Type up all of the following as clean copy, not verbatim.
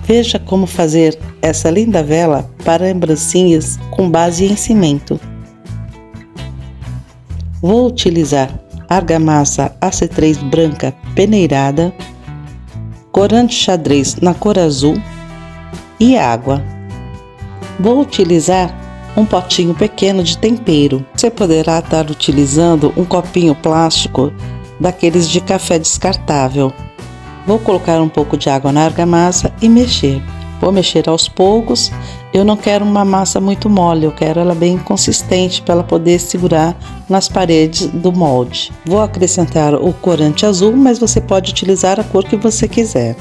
Veja como fazer essa linda vela para lembrancinhas com base em cimento. Vou utilizar argamassa AC3 branca peneirada, corante xadrez na cor azul e água. Vou utilizar um potinho pequeno de tempero. Você poderá estar utilizando um copinho plástico daqueles de café descartável. Vou colocar um pouco de água na argamassa e mexer. Vou mexer aos poucos. Eu não quero uma massa muito mole, eu quero ela bem consistente para ela poder segurar nas paredes do molde. Vou acrescentar o corante azul, mas você pode utilizar a cor que você quiser.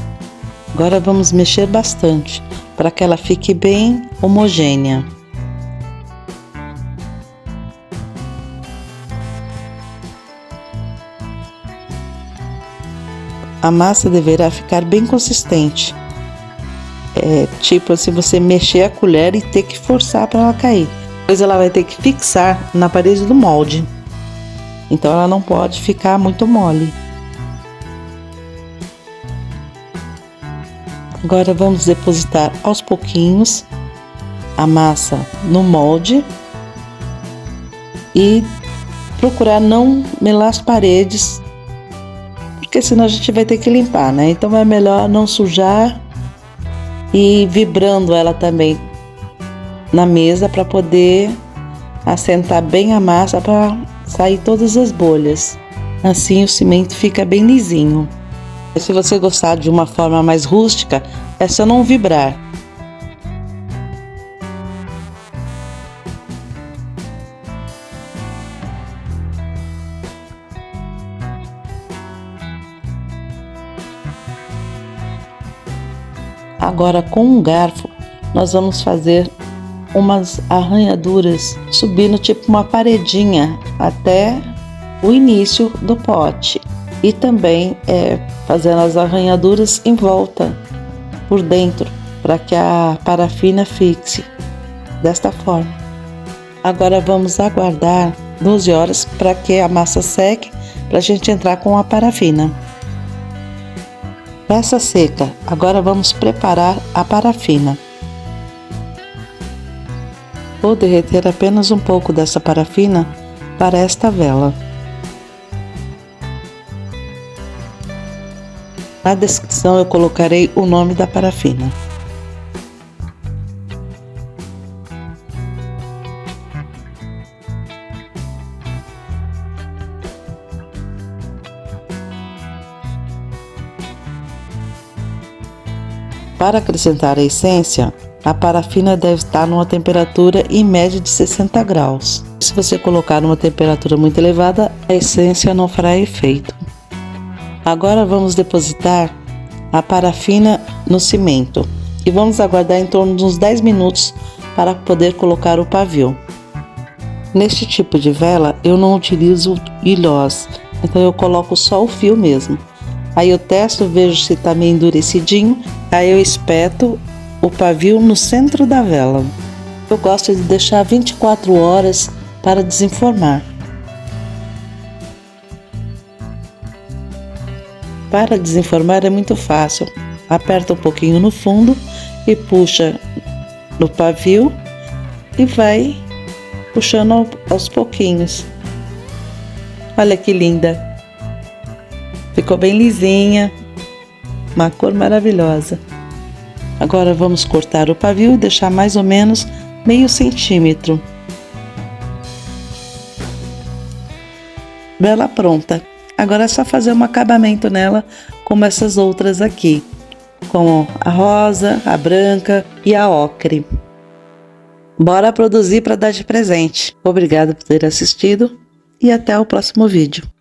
Agora vamos mexer bastante para que ela fique bem homogênea. A massa deverá ficar bem consistente. Tipo se você mexer a colher e ter que forçar para ela cair. Depois ela vai ter que fixar na parede do molde. Então ela não pode ficar muito mole. Agora vamos depositar aos pouquinhos a massa no molde e procurar não melar as paredes, porque senão a gente vai ter que limpar, né? Então é melhor não sujar e vibrando ela também na mesa para poder assentar bem a massa para sair todas as bolhas. Assim o cimento fica bem lisinho. Se você gostar de uma forma mais rústica, é só não vibrar. Agora com um garfo nós vamos fazer umas arranhaduras subindo tipo uma paredinha até o início do pote e também fazendo as arranhaduras em volta por dentro para que a parafina fixe desta forma. Agora vamos aguardar 12 horas para que a massa seque para a gente entrar com a parafina. Peça seca, agora vamos preparar a parafina. Vou derreter apenas um pouco dessa parafina para esta vela. Na descrição eu colocarei o nome da parafina. Para acrescentar a essência, a parafina deve estar numa temperatura em média de 60 graus. Se você colocar numa temperatura muito elevada, a essência não fará efeito. Agora vamos depositar a parafina no cimento e vamos aguardar em torno de uns 10 minutos para poder colocar o pavio. Neste tipo de vela eu não utilizo ilhós, então eu coloco só o fio mesmo. Aí eu testo, vejo se está meio endurecidinho, aí eu espeto o pavio no centro da vela. Eu gosto de deixar 24 horas para desenformar. Para desenformar é muito fácil. Aperta um pouquinho no fundo e puxa no pavio e vai puxando aos pouquinhos. Olha que linda! Ficou bem lisinha, uma cor maravilhosa. Agora vamos cortar o pavio e deixar mais ou menos meio centímetro. Vela pronta. Agora é só fazer um acabamento nela como essas outras aqui, com a rosa, a branca e a ocre. Bora produzir para dar de presente. Obrigada por ter assistido e até o próximo vídeo.